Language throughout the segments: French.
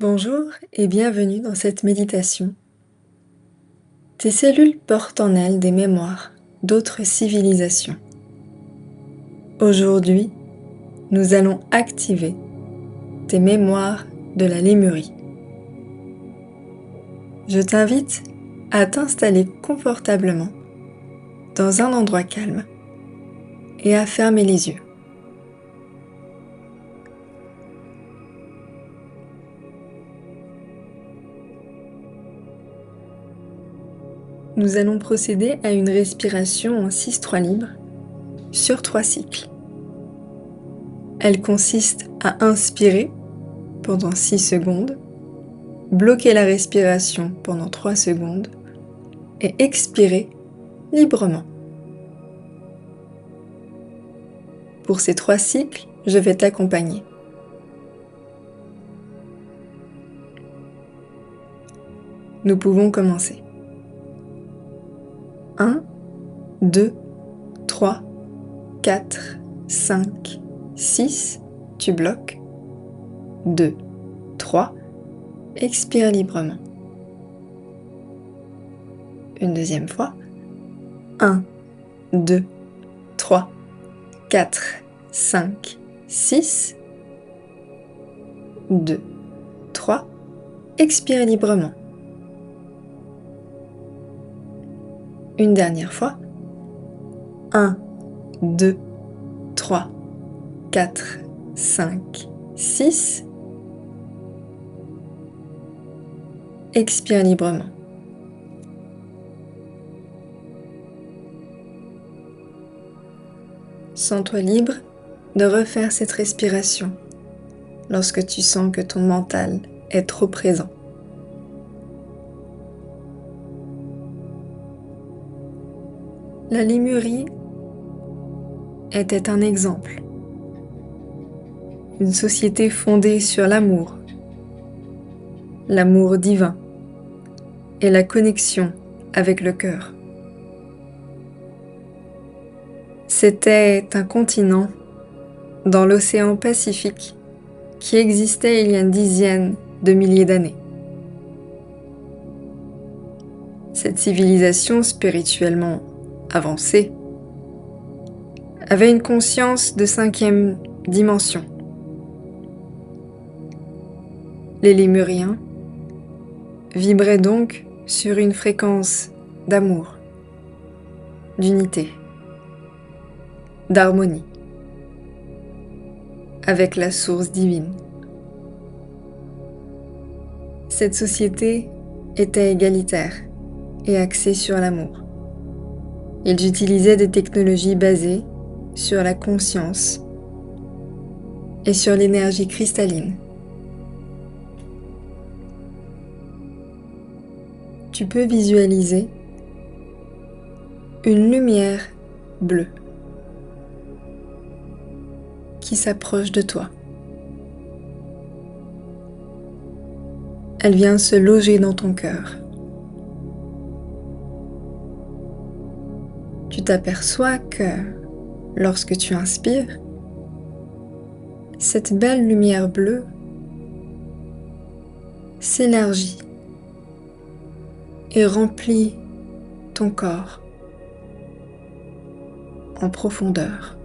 Bonjour et bienvenue dans cette méditation. Tes cellules portent en elles des mémoires d'autres civilisations. Aujourd'hui, nous allons activer tes mémoires de la Lémurie. Je t'invite à t'installer confortablement dans un endroit calme et à fermer les yeux. Nous allons procéder à une respiration en 6-3 libre sur 3 cycles. Elle consiste à inspirer pendant 6 secondes, bloquer la respiration pendant 3 secondes et expirer librement. Pour ces 3 cycles, je vais t'accompagner. Nous pouvons commencer. 1, 2, 3, 4, 5, 6, tu bloques. 2, 3, expire librement. Une deuxième fois. 1, 2, 3, 4, 5, 6, 2, 3, expire librement. Une dernière fois. 1, 2, 3, 4, 5, 6. Expire librement. Sens-toi libre de refaire cette respiration lorsque tu sens que ton mental est trop présent. La Lémurie était un exemple. Une société fondée sur l'amour divin et la connexion avec le cœur. C'était un continent dans l'océan Pacifique qui existait il y a une dizaine de milliers d'années. Cette civilisation spirituellement avancée avait une conscience de 5e dimension. Les Lémuriens vibraient donc sur une fréquence d'amour, d'unité, d'harmonie avec la source divine. Cette société était égalitaire et axée sur l'amour. Ils utilisaient des technologies basées sur la conscience et sur l'énergie cristalline. Tu peux visualiser une lumière bleue qui s'approche de toi. Elle vient se loger dans ton cœur. Tu t'aperçois que lorsque tu inspires, cette belle lumière bleue s'élargit et remplit ton corps en profondeur.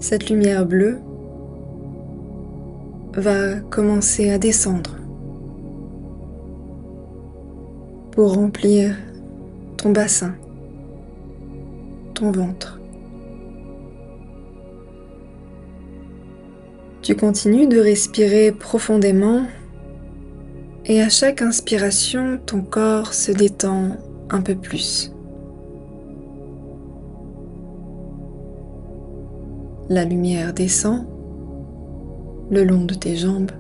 Cette lumière bleue va commencer à descendre pour remplir ton bassin, ton ventre. Tu continues de respirer profondément et à chaque inspiration, ton corps se détend un peu plus. La lumière descend le long de tes jambes.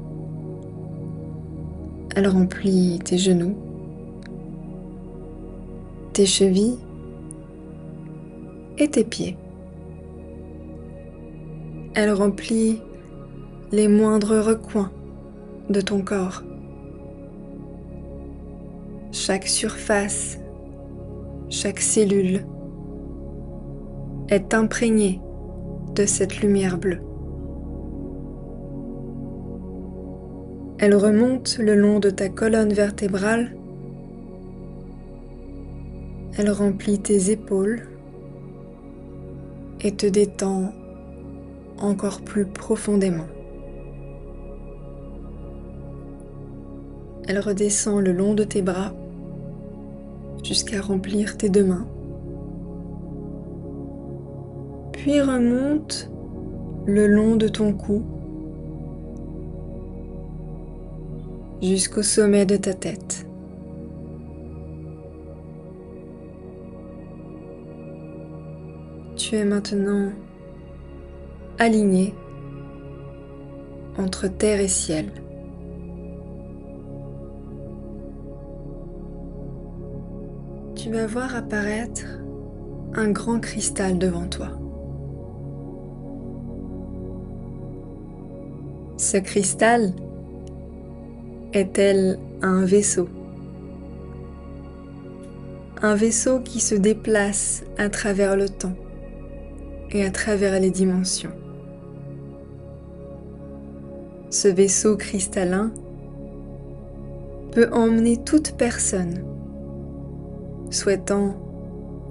Elle remplit tes genoux, tes chevilles et tes pieds. Elle remplit les moindres recoins de ton corps. Chaque surface, chaque cellule est imprégné de cette lumière bleue. Elle remonte le long de ta colonne vertébrale. Elle remplit tes épaules et te détend encore plus profondément. Elle redescend le long de tes bras jusqu'à remplir tes deux mains. Puis remonte le long de ton cou jusqu'au sommet de ta tête. Tu es maintenant aligné entre terre et ciel. Tu vas voir apparaître un grand cristal devant toi. Ce cristal est tel un vaisseau. Un vaisseau qui se déplace à travers le temps et à travers les dimensions. Ce vaisseau cristallin peut emmener toute personne souhaitant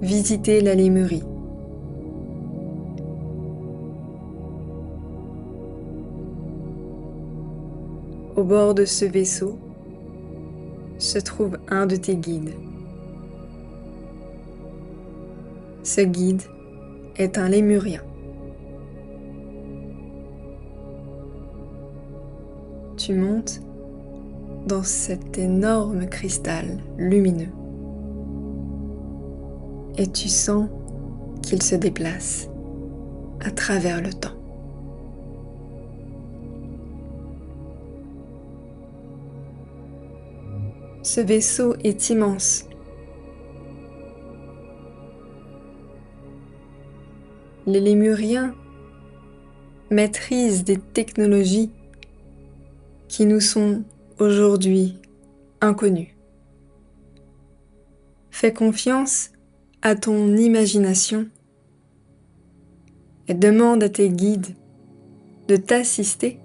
visiter la Lémurie. Au bord de ce vaisseau se trouve un de tes guides. Ce guide est un lémurien. Tu montes dans cet énorme cristal lumineux et tu sens qu'il se déplace à travers le temps. Ce vaisseau est immense. Les lémuriens maîtrisent des technologies qui nous sont aujourd'hui inconnues. Fais confiance à ton imagination et demande à tes guides de t'assister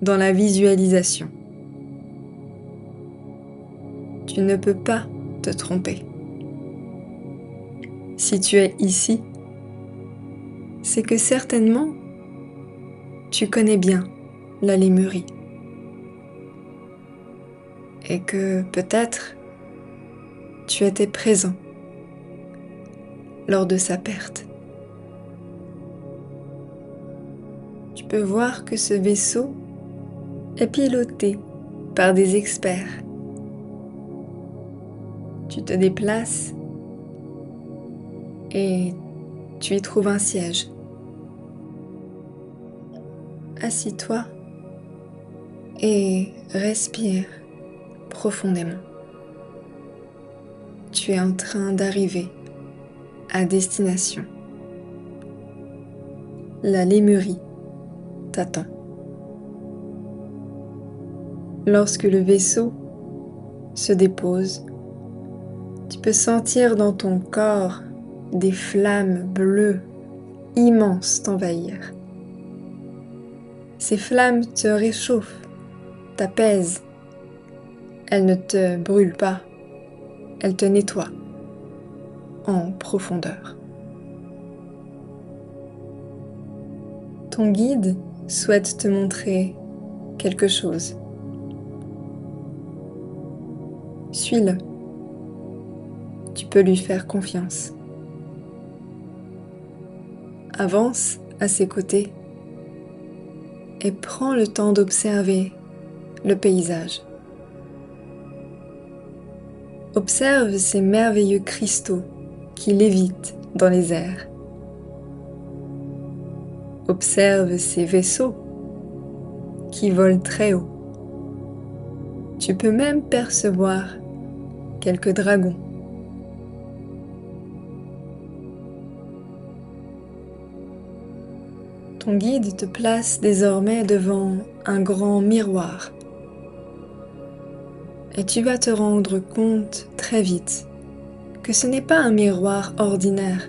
dans la visualisation. Tu ne peux pas te tromper. Si tu es ici, c'est que certainement tu connais bien la Lémurie et que peut-être tu étais présent lors de sa perte. Tu peux voir que ce vaisseau est piloté par des experts. Tu te déplaces et tu y trouves un siège. Assis-toi et respire profondément. Tu es en train d'arriver à destination. La Lémurie t'attend. Lorsque le vaisseau se dépose, tu peux sentir dans ton corps des flammes bleues immenses t'envahir. Ces flammes te réchauffent, t'apaisent. Elles ne te brûlent pas, elles te nettoient en profondeur. Ton guide souhaite te montrer quelque chose. Suis-le. Tu peux lui faire confiance. Avance à ses côtés et prends le temps d'observer le paysage. Observe ces merveilleux cristaux qui lévitent dans les airs. Observe ces vaisseaux qui volent très haut. Tu peux même percevoir quelques dragons. Ton guide te place désormais devant un grand miroir. Et tu vas te rendre compte très vite que ce n'est pas un miroir ordinaire.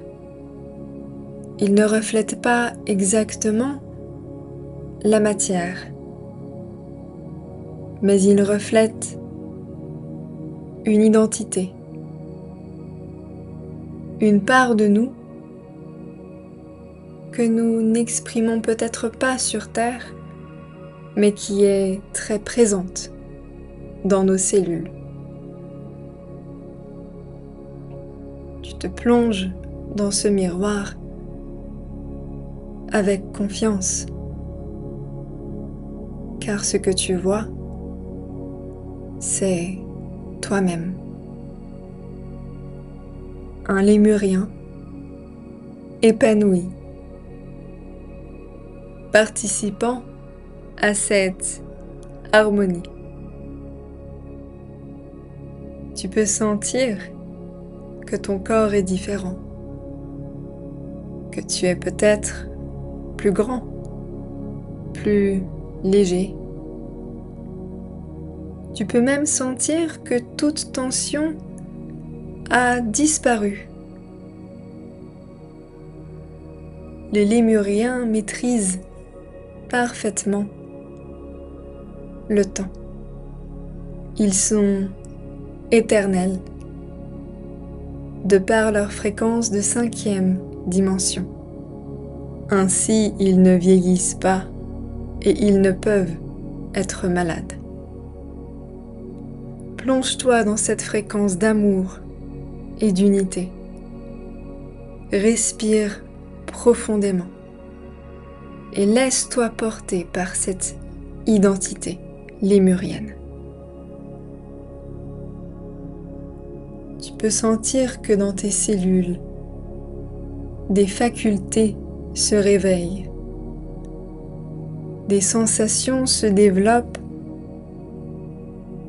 il ne reflète pas exactement la matière, mais il reflète une identité, une part de nous que nous n'exprimons peut-être pas sur Terre, mais qui est très présente dans nos cellules. Tu te plonges dans ce miroir avec confiance, car ce que tu vois, c'est toi-même. Un lémurien épanoui, participant à cette harmonie. Tu peux sentir que ton corps est différent, que tu es peut-être plus grand, plus léger. Tu peux même sentir que toute tension a disparu. Les lémuriens maîtrisent parfaitement le temps. Ils sont éternels de par leur fréquence de 5e dimension. Ainsi, ils ne vieillissent pas et ils ne peuvent être malades. Plonge-toi dans cette fréquence d'amour et d'unité. Respire profondément et laisse-toi porter par cette identité lémurienne. Tu peux sentir que dans tes cellules, des facultés se réveillent, des sensations se développent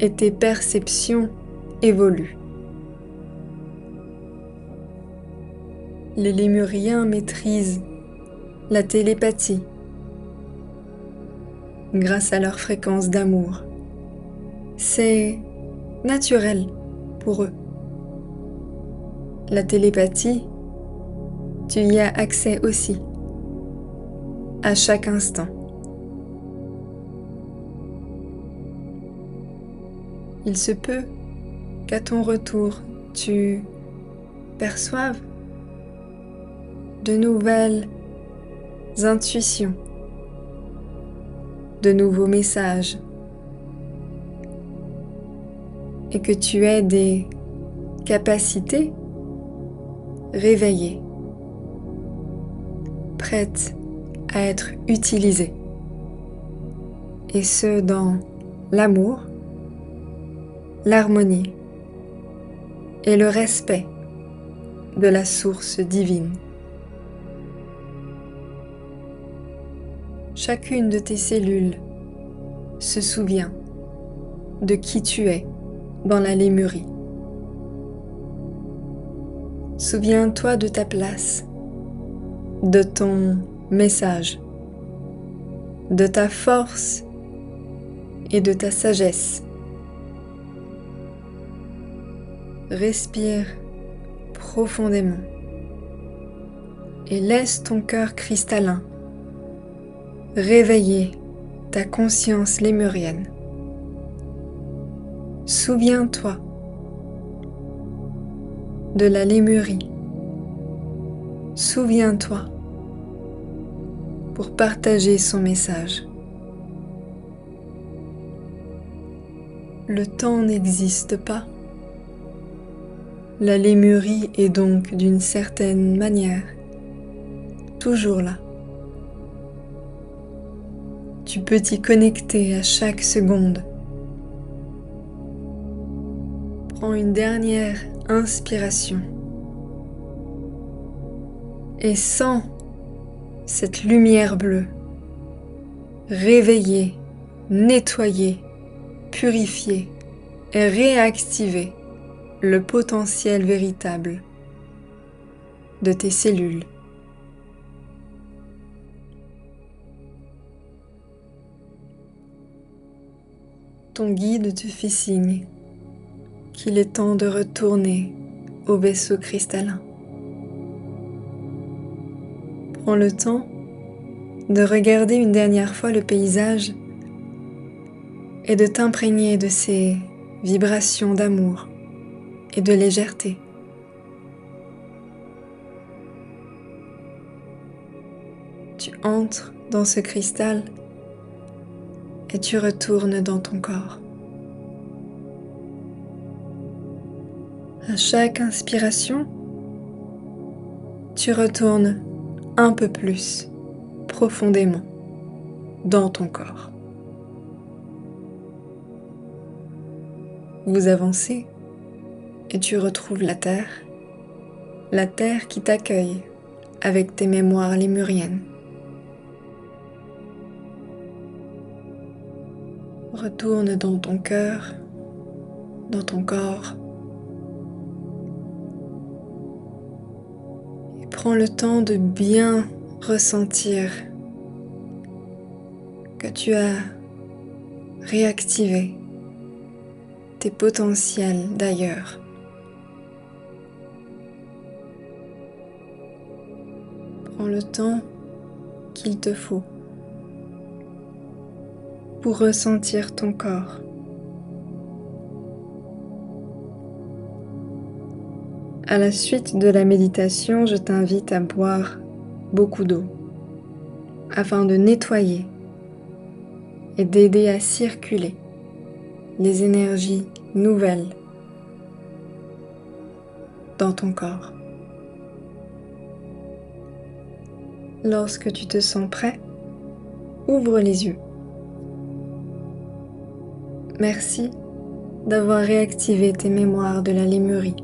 et tes perceptions évoluent. Les lémuriens maîtrisent la télépathie grâce à leur fréquence d'amour. C'est naturel pour eux. La télépathie, tu y as accès aussi, à chaque instant. Il se peut qu'à ton retour, tu perçoives de nouvelles intuitions, de nouveaux messages, et que tu aies des capacités réveillées, prêtes à être utilisées, et ce dans l'amour, l'harmonie et le respect de la source divine. Chacune de tes cellules se souvient de qui tu es dans la lémurie. Souviens-toi de ta place, de ton message, de ta force et de ta sagesse. Respire profondément et laisse ton cœur cristallin réveiller ta conscience lémurienne. Souviens-toi de la lémurie. Souviens-toi pour partager son message. Le temps n'existe pas. La lémurie est donc d'une certaine manière toujours là. Tu peux t'y connecter à chaque seconde. Prends une dernière inspiration et sens cette lumière bleue réveiller, nettoyer, purifier et réactiver le potentiel véritable de tes cellules. Ton guide te fait signe qu'il est temps de retourner au vaisseau cristallin. Prends le temps de regarder une dernière fois le paysage et de t'imprégner de ces vibrations d'amour et de légèreté. Tu entres dans ce cristal et tu retournes dans ton corps. À chaque inspiration, tu retournes un peu plus profondément dans ton corps. Vous avancez et tu retrouves la terre qui t'accueille avec tes mémoires lémuriennes. Retourne dans ton cœur, dans ton corps, et prends le temps de bien ressentir que tu as réactivé tes potentiels d'ailleurs. Prends le temps qu'il te faut pour ressentir ton corps. À la suite de la méditation, je t'invite à boire beaucoup d'eau afin de nettoyer et d'aider à circuler les énergies nouvelles dans ton corps. Lorsque tu te sens prêt, ouvre les yeux. Merci d'avoir réactivé tes mémoires de la Lémurie.